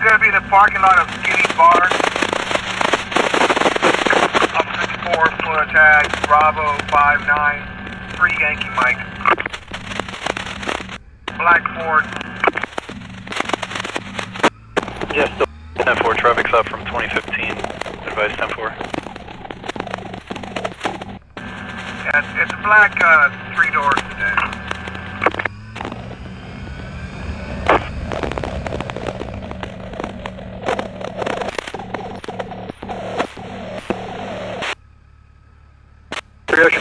gonna be in the parking lot of Skinny Bar. Up 64, Florida tag, Bravo 59, 3 Yankee Mike. Black Ford. Yes, 10-4, traffic stop from 2015, advice 10-4. Yeah, it's a black 3 doors today.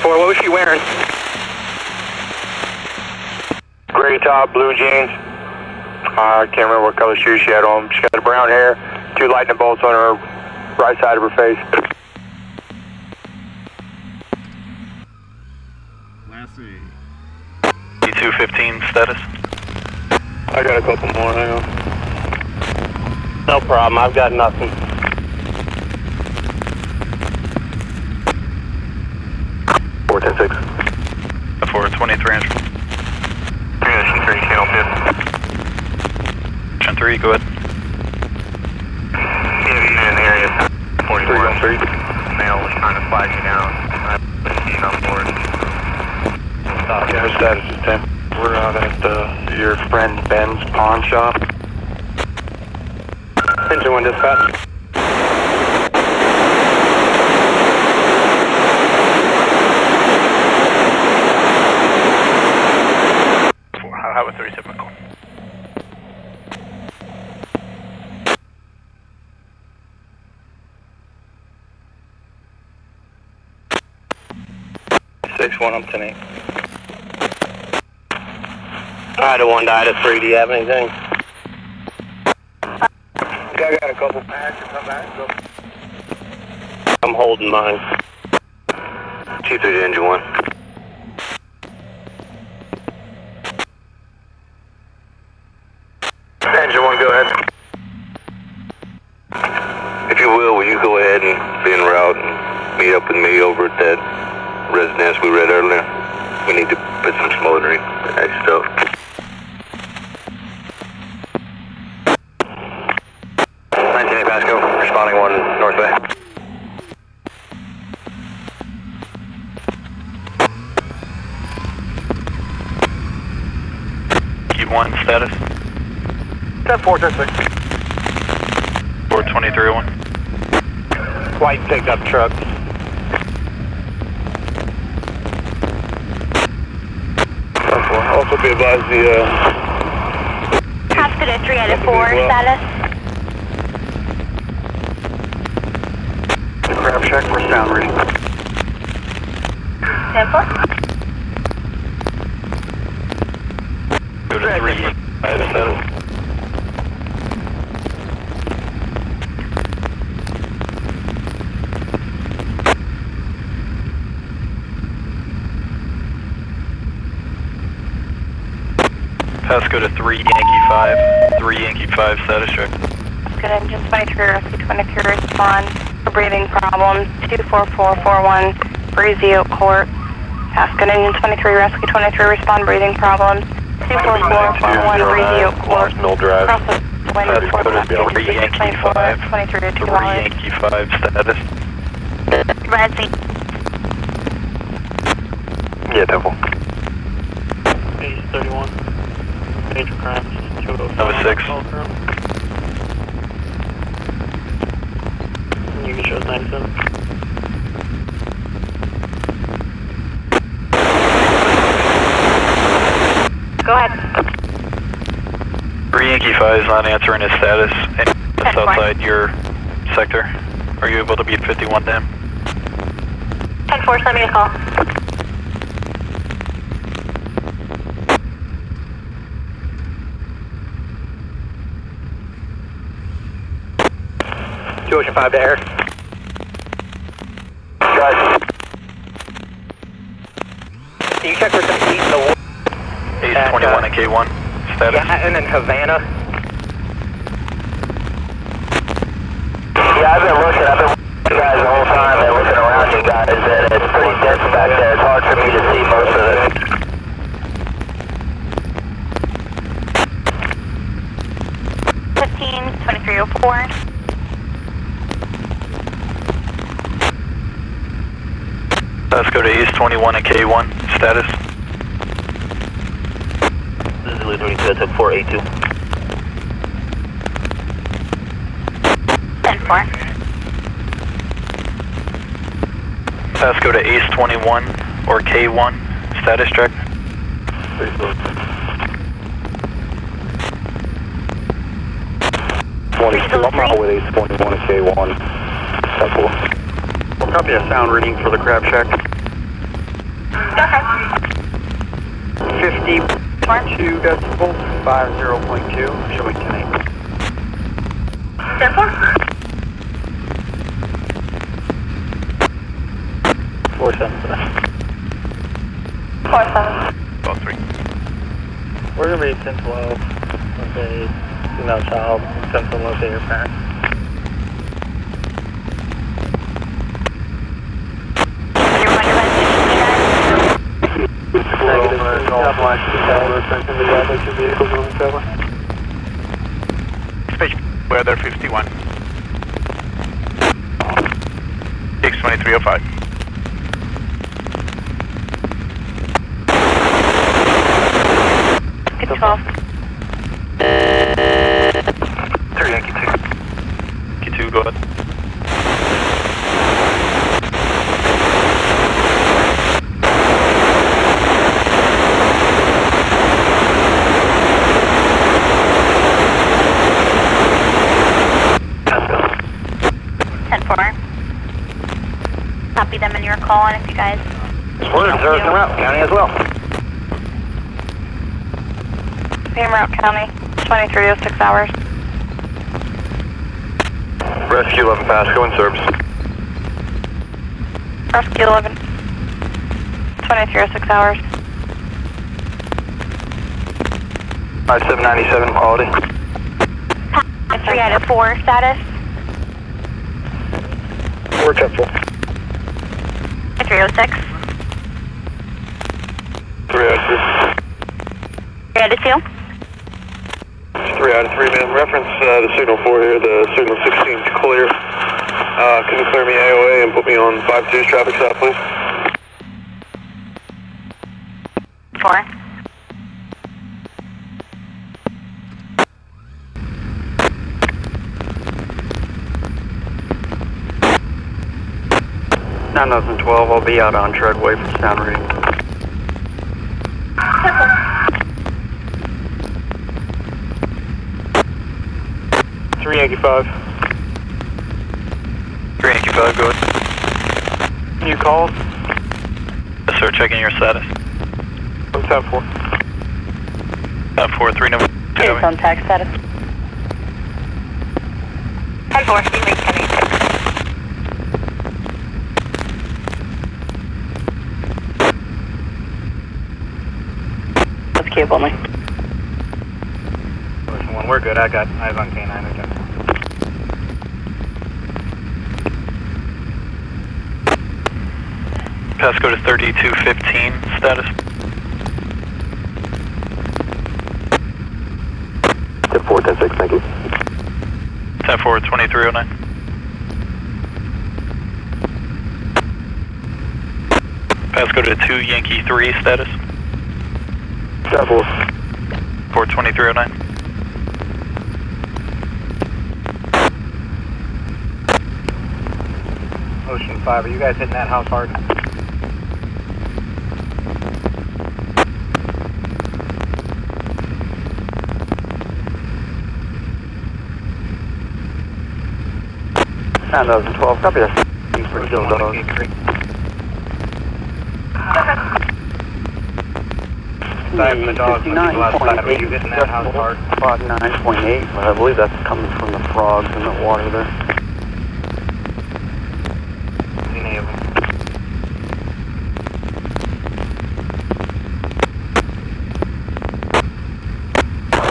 What was she wearing? Gray top, blue jeans. I can't remember what color shoes she had on. She got brown hair, 2 lightning bolts on her right side of her face. Lassie. E215 status? I got a couple more, hang on. No problem, I've got nothing. 410-6. 423 inch. 3, channel 5. Gen 3, go ahead. Yeah, he's in the area. 41. Male was trying to flag me down. I he's on board. Yeah, status is 10. We're out at your friend Ben's pawn shop. Engine 1 dispatch. Highway 3 typical. One, I'm 10-8. I had 1 died at 3. Do you have anything? Yeah, I got a couple packs to come back. So. I'm holding mine. 2-3 to engine 1. Engine 1, go ahead. If you will you go ahead and be en route and meet up with me over at that residence we read earlier? We need to put some smoldering stuff. Pasco, responding 1 North Bay. Keep 1 status. 10-4, 423-1. White pickup truck. Also be advised the Pasco 3 out of 4 status. the crab shack for sound reading. 10-4. Go to 3 status. Pasco to 3 Yankee 5. 3 Yankee 5 status check. Good engine 23, rescue 23, respond for breathing problems. 24441, Breezy Oak Court. Pasco engine 23, rescue 23, respond breathing problems. 24441, Breezy Oak Court. Mill Drive. Process wind for Pasco 3 Yankee 5. 23 to 2 3 Yankee 5 status. Resi. Yeah, Temple. 31. Major crimes. 205. Number 6. You can show 97. Go ahead. 3 Yankee 5 is not answering his status. And that's outside your sector. Are you able to beat 51 to him? 10-4, send me a call. Ocean 5 to air. Guys. Can you check for some heat in the water? Ace 21 and K1 status. Yeah, and then Havana. Yeah, I've been looking you guys the whole time and looking around you guys, and it's pretty dense back there. It's hard for me to see most of it. 15 2304. Pasco to East 21 and K1, status. This is Zulu 22, I took 482. 10-4. Pasco to East 21 or K1, status check. 22, I'm out with East 21 and K1. 10-4. Copy a sound reading for the crab shack. Okay. 52 decibels, 50.2, showing 10-8. 10-4. 4-7. 4-7. About 3. We're going to be 10-12. Okay, female child, attempt to locate your parents. Negative. Station weather 51. 62305. Good 12. 3 Yankee 2. K2, go ahead. Pasco. 10-4. Copy them in your call, and if you guys... We're in Route County as well. Same Route County, 2306 hours. Rescue 11 Pasco in service. Rescue 11, 2306 hours. 5797 quality. 3 out of 4 status. We're 10-4. 306. 3 out of 3 out of 2. 3 out of 3, man. Reference the signal 4 here, the signal 16 is clear. Can you clear me AOA and put me on 5-2's traffic stop, please? 4. Nine 12, I'll be out on Treadway for sound reading. 3 Yankee 5. 3 Yankee 5, go ahead. Can you call? Yes, sir, checking your status. 10-4. 10-4, 3 number 2. It's on tag status. 10-4, see you later. Let's keep only. Ocean 1, we're good. I got eyes on K9 again. Pasco to 3215, status. 10-4, 10-6, thank you. 10-4, 2309. Pasco to 2 Yankee 3, status. 10-4. 42309. Ocean 5, are you guys hitting that house hard? Nine 12, copy that. For Joe Dog. Aside from the dogs, when people outside, are you hitting that house hard? 9.8, but I believe that's coming from the frogs in the water there. Any of them?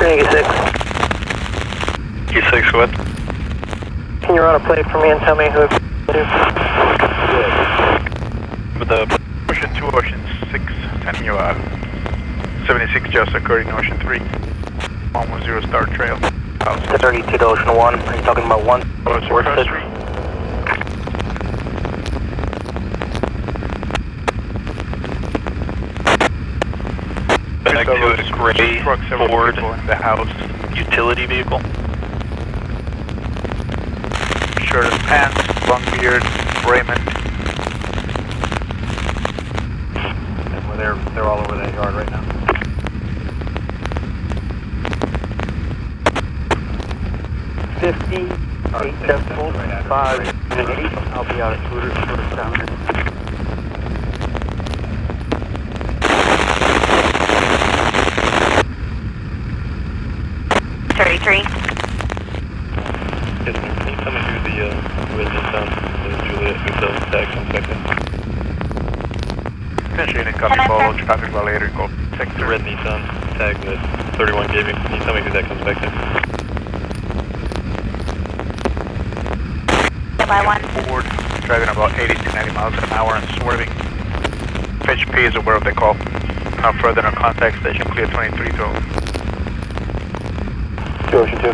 K6. K6, go ahead. Can you run a plate for me and tell me who it is? With the Ocean 2, Ocean 6, sending you a 76 just occurred in Ocean 3. 110 Star Trail. house. 32 to Ocean 1. Are you talking about 1? Oh, it's across the street. Back to a gray Ford in the house. utility vehicle. Shirt and pants, long beard, Raymond. And they're all over that yard right now. $58 5 and 8. I'll be out at Twitter down there. Can you tell me who the residents on the Juliet Hotel tag inspector? Potentially an incoming call, traffic violator, call The sector. red Nissan tag that 31 gave you. Can you tell me who that comes back to? By 1. Ford, driving about 80 to 90 miles an hour and swerving. HP is aware of the call. Now further on contact station, clear 23 to Ocean 2.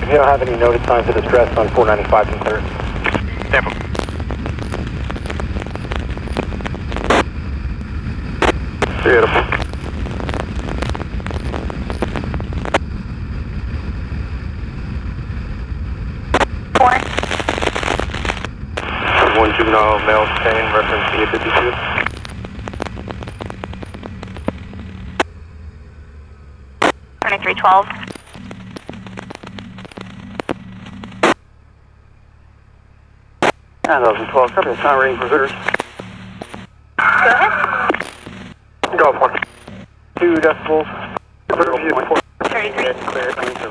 If you don't have any noted signs of distress on 495 and 3rd. Tampa. Beautiful. One juvenile male detained, reference B52. $23.12. And 2012, copy, it's not rating for visitors. Go ahead. Go for it. 2 decibels. 33. Clear, 22.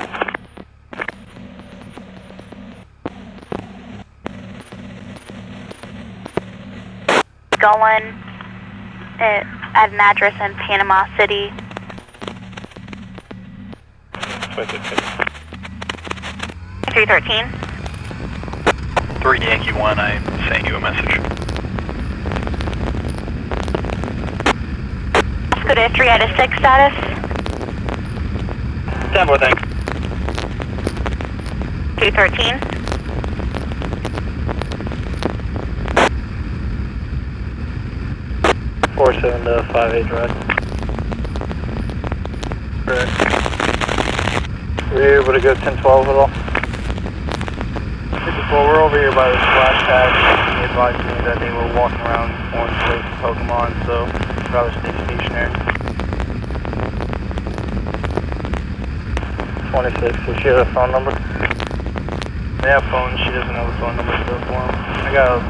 Going at an address in Panama City. 313. 3 Yankee 1, I sent you a message. Pasco to 3 out of 6 status. Tempo, thanks. 213. Four 7 to 5-8 drive. Correct. Were you able to go 10-12 at all? 54, we're over here by the splash pad. They advised me that they were walking around Orange Lake Pokemon, so rather stay stationary. 26, does she have a phone number? They have phones, she doesn't know the phone number for them. I got a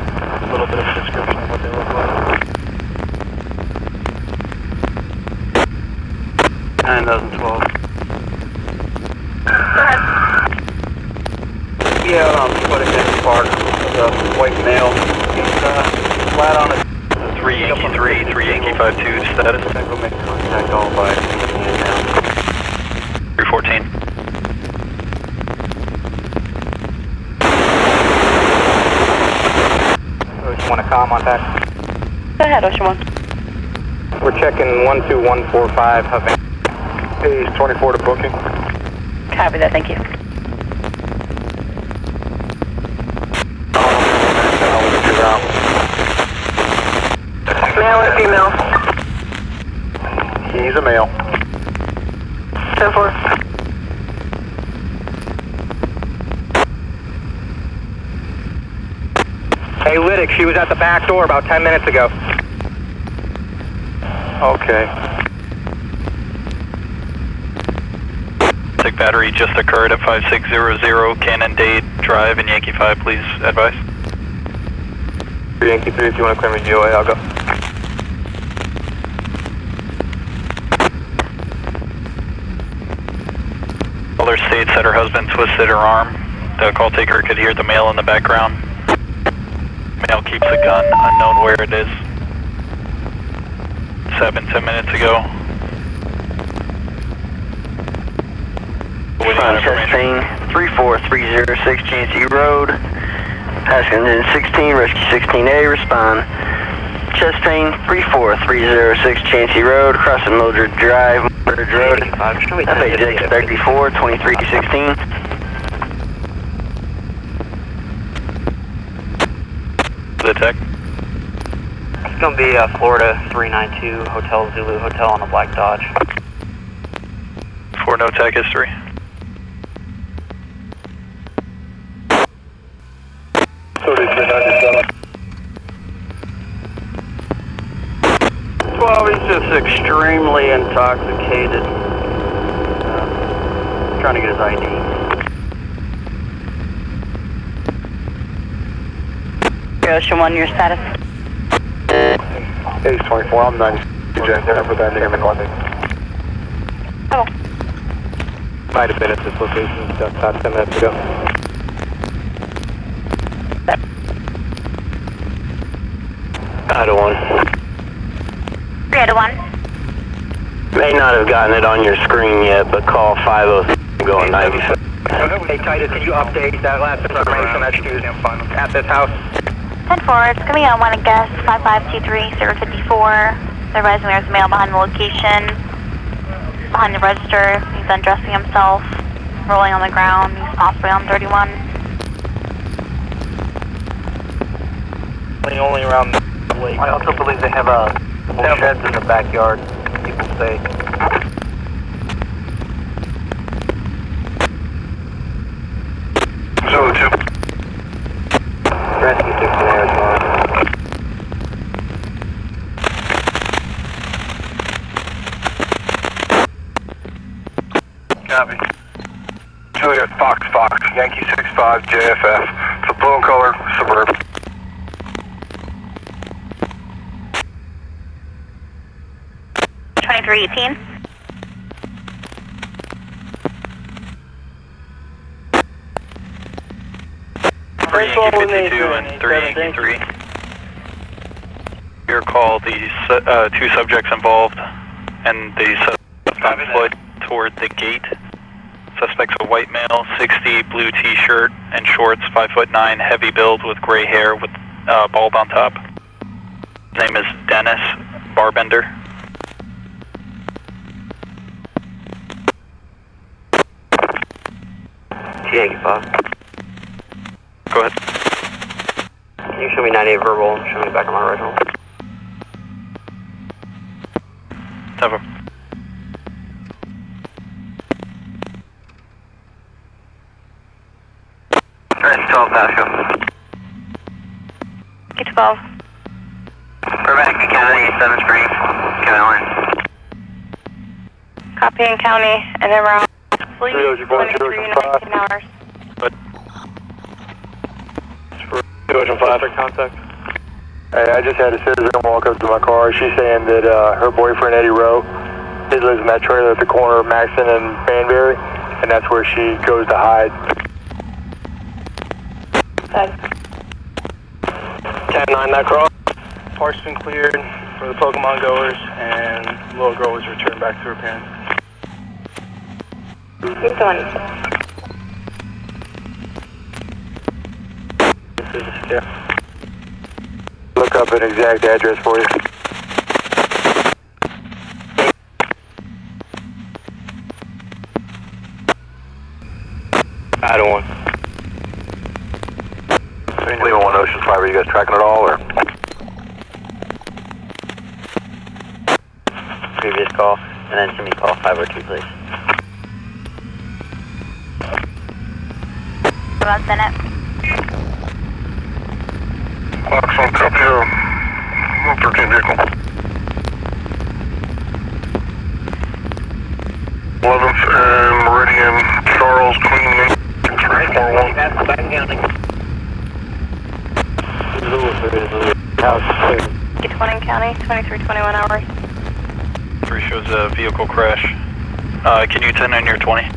little bit of a description of what they look like. 9,012. Yeah, put it in the park with a white male. He's flat on it. 3 Yankee 3, 3 Yankee 52 status. Go make contact all by 314. Ocean 1 to calm on that. Go ahead, Ocean 1. We're checking 12145 Havana. Page 24 to booking. Copy that, thank you. Male or female? He's a male. 10-4. Hey, Lydic, she was at the back door about 10 minutes ago. Okay. Sick battery just occurred at 5600 Cannon-Dade Drive in Yankee 5, please advise. Yankee 3, if you want to claim a GOA, I'll go. Caller states that her husband twisted her arm. The call taker could hear the male in the background. Male keeps a gun, unknown where it is. This happened 10 minutes ago. Waiting on information. 3430 GNC Road. Pasco 16, Rescue 16A, respond. chest pain, 34306 Chancey Road, crossing Mildred Drive, Mildred Road. FHX 34, 2316. The tech. It's going to be Florida 392 Hotel Zulu Hotel on the Black Dodge. 4 no tech history. Well, he's just extremely intoxicated. Trying to get his ID. Ocean 1, your status? Ace 24, I'm 90. I put that name in one thing. Oh. Might have been at this location about 10 minutes ago. Idaho 1. 301. May not have gotten it on your screen yet, but call 50 going 97. Hey Titus, can you update that last information that's used at this house? 10-4, it's going to be on one of guest 5523054. They're advising there's a male behind the location, behind the register. He's undressing himself, rolling on the ground. He's possibly on 31. Only around the lake. I also believe they have sheds in the backyard, people say. Zulu 2. Rescue 6 there as well. Copy. Juliet Fox, Yankee 65 JFF. It's a blue and color suburb. Twenty 318. Yankee 52 and 3 Yankee 3. Your call, the 2 subjects involved, and the suspect on foot toward the gate. Suspect's a white male, 60, blue t-shirt and shorts, 5'9", heavy build with gray hair with bald on top. His name is Dennis Barbender. Yankee 5. Go ahead. Can you show me 98 verbal and show me back on my original? Never. Alright, 12 Pasco. Get 12. Burbank County, 7th Street, Caroline. Copy in county and around. Please, 3 23 19 hours. Ocean 5 for contact. Hey, I just had a citizen walk up to my car. She's saying that her boyfriend Eddie Rowe, he lives in that trailer at the corner of Maxon and Banbury, and that's where she goes to hide. 10-9 that cross. Park's been cleared for the Pokemon goers, and the little girl was returned back to her parents. Keep going. Look up an exact address for you. Idaho 1. Lima 1 Ocean 5, are you guys tracking it all, or? Previous call, and then send me call 502, please. About Senate. Fox on copy 113 vehicle. 11th and Meridian, Charles, Queen, 341. Get 20 in county, 2321 hours. 3 shows a vehicle crash. Can you 10 in your 20?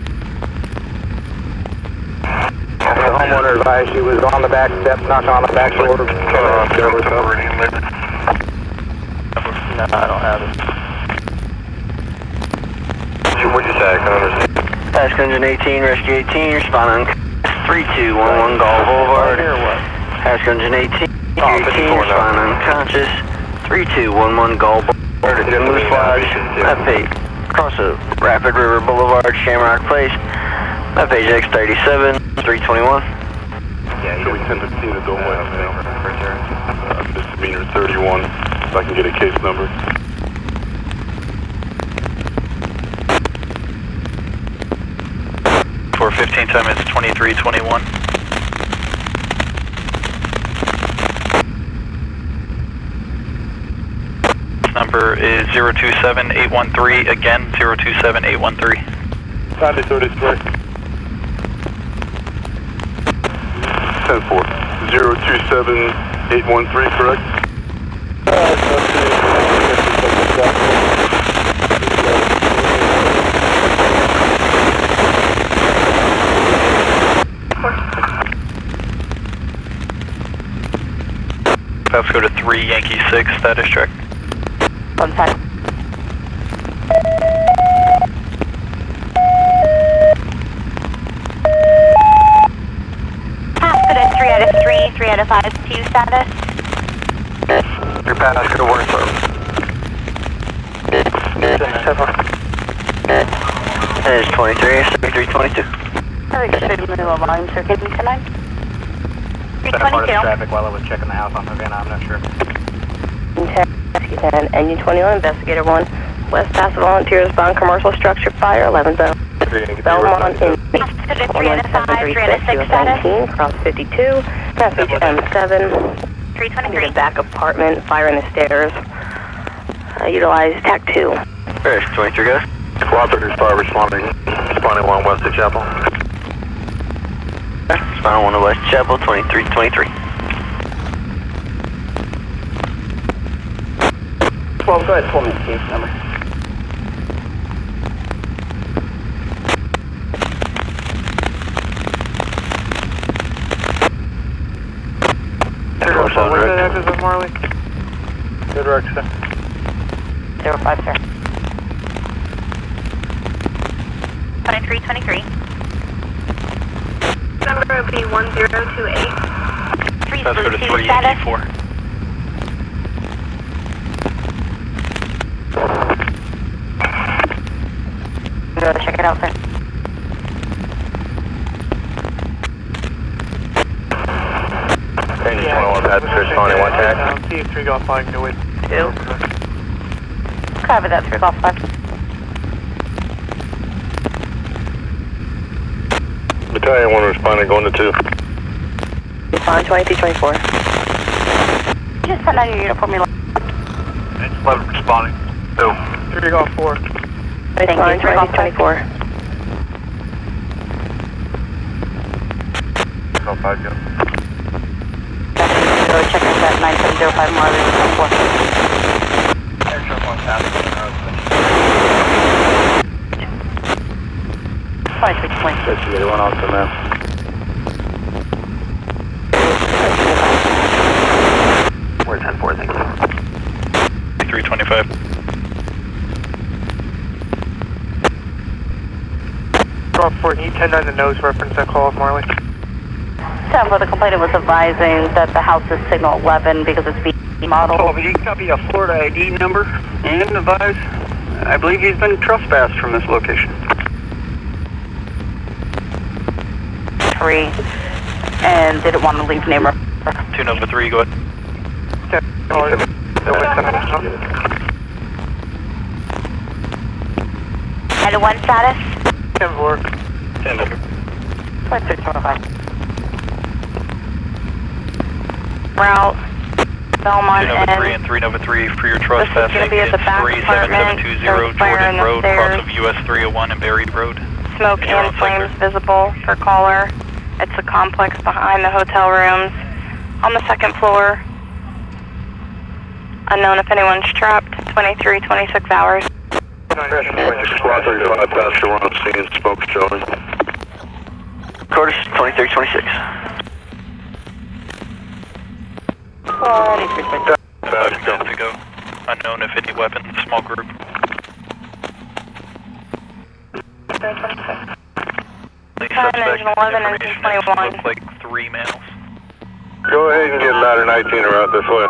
The homeowner advised she was on the back steps, knocking on the back door. No, I don't have it. What'd you say? I can't understand. Pasco Engine 18, Rescue 18, responding 3211 Gall Boulevard. Pasco Engine 18, 18, responding unconscious, 3211 Gulf. Moose Lodge. FH. Across the Rapid River Boulevard, Shamrock Place. FH X37, 321. Yeah, so we tend to see the doorway. Misdemeanor 31, if I can get a case number. For 15 time it's 2321. Number is 027813, again 027813. Time to 33. 10-4. 027813, correct? Pasco to 3 Yankee 6, status check. On side. Pasco to 3 out of 3, 3 out of 5, 2 status. Your Pasco work service. That is 23, 7322. Extremely low volume, sir. Can you come in? 322. Traffic while I was checking the house on Havana, I'm not sure. Rescue 10, Engine 21, Investigator 1, West Paso Volunteers, Bound Commercial Structure Fire, 11 zone. Belmont in 19 cross 52, traffic M7, 323. Back apartment, fire in the stairs. Utilize TAC 2. There's 23 guys. Cooperative fire responding 1 west of Chapel. Spinal 1 to West Chapel, 2323. Well, go ahead, pull me the case number. What's the address of Marley? Good work, sir. 05, sir. 2323. Number would be 1028. Pasco to 3 Yankee 4. Go check it out, sir. Engine 21, Pasco responding 1 TAC. See if 3 Golf 5 can do it. 2. Cover that 3 Golf 5. Battalion 1 responding going to 2. Respond 2324. Just send out your unit for me. Engine 11 responding 2. 3 Golf 4. Thank you, 3 Golf 24. Golf 5, go. Go check out that 9705 Marley 4. Airship 1 Pasco. 2320. Investigator 1 also, man. We're 10-4, thank you. 325. Golf 4, can you 10-9 the nose reference that call of Marley? For the complainant was advising that the house is signal 11 because it's being modeled. Oh, you copy a Florida ID number and advise. I believe he's been trespassed from this location. 3 and didn't want to leave name. 2 Nova 3, go ahead. And 1 status? 10-4. 10 Nova. 2325. Route Belmont 2 Nova 3 and 3 Nova 3 for your trespassing gonna be at the back 37720 Jordan Road, cross of US 301 and Berry Road. Smoke and flames visible for caller. It's a complex behind the hotel rooms on the 2nd floor. Unknown if anyone's trapped. 23-26 hours. Squad 35, Pasco, we're on scene, smoke showing. Curtis, 2326. 5 minutes ago. Unknown if any weapons, small group. 2326. Suspect 11 and information 21. look like 3 males. Go ahead and get ladder 19 around this way.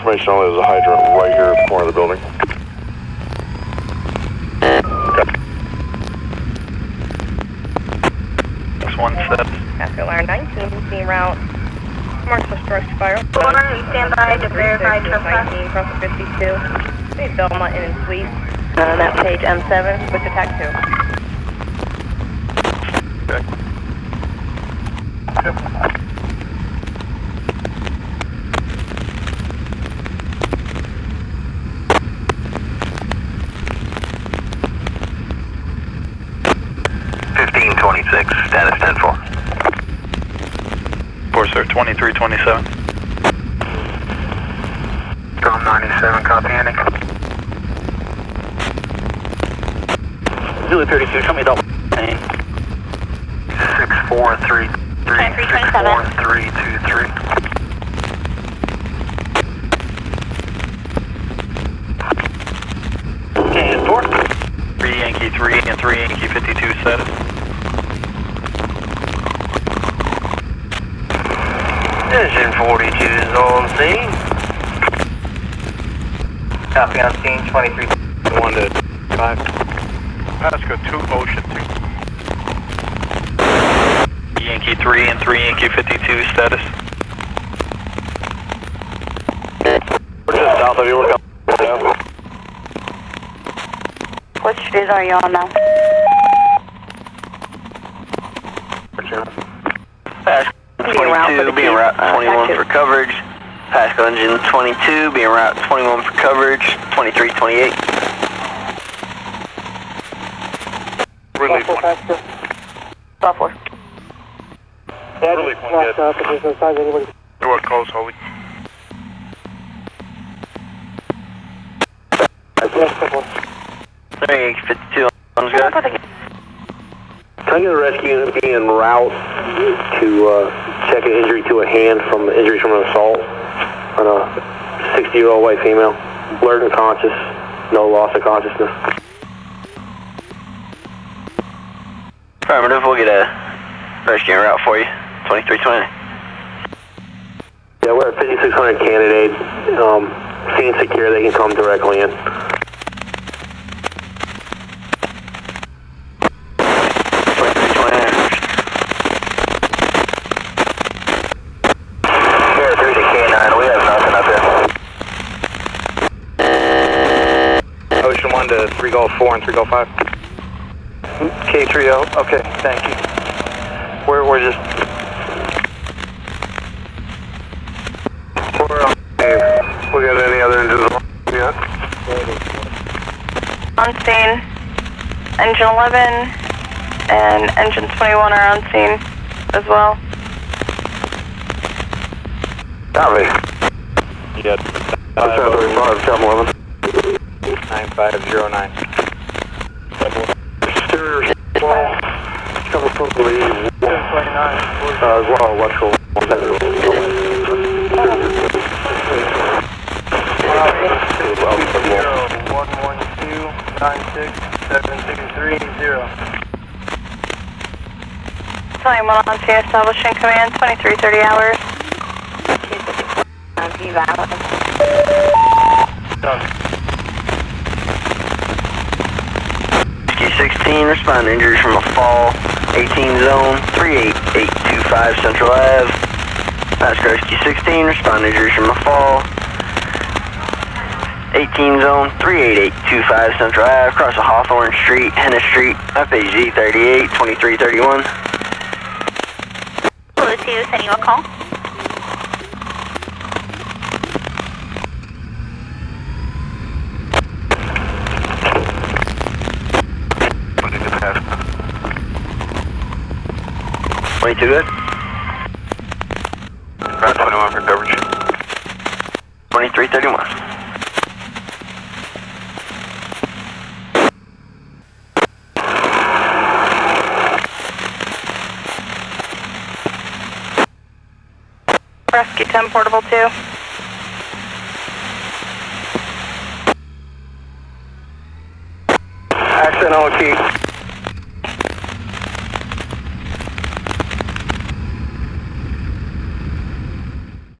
information only, there's a hydrant right here at the corner of the building. Next one set. Pasco Line 19, being route. Commercial structure spiral. Stand by to verify trespass. 19, cross the 52. Please Belmont in and sweep. That page M7, switch attack 2. Okay. Status 10-4. 4 sir, 2327. Drum 97, copy ending. Zulu 32, show me the name. 643 64323. Okay, 4. 3 Yankee 3 and 3 Yankee 52 status. Engine 42 is on scene. Copy on scene, 23. 1 to 5. Pasco 2 Ocean 2. Yankee 3 and 3 Yankee 52 status. We're just south of you, we're coming down. What street are you on now? Pasco 22 being route 21 for coverage. Pasco engine 22 being route 21 for coverage. 2328. Relief one. Software. Relief one, good. What calls, Holly? There you 52 on good. Can I get a rescue unit be en route to check an injury to a hand from injuries from an assault on a 60-year-old white female, blurred and conscious, no loss of consciousness. Affirmative, we'll get a rescue route for you. 2320. Yeah, we're at 5600 candidate. Scene secure, they can come directly in. Ocean 1 to 3 Golf 4 and 3 Golf 5. K30, okay, thank you. We're just... We got any other engines yet? On scene. Engine 11 and engine 21 are on scene as well. Copy. Yeah. 535, Chum 11. 9509. Exterior wall. Cover from the lead. 729. As well, electrical. 112-96723-0. Time on scene establishing command 2330 hours. Q16, respond to injuries from a fall. 18 zone, 38825 Central Ave. Pasco Q16, respond to injuries from a fall. 18 zone, 38825 Central Ave, across a Hawthorne Street, Hennis Street, FAZ 38, 2331. Blue 2, sending you a call. Too good? Route 21 for coverage. 2331. Rescue 10 portable 2. Accent on key.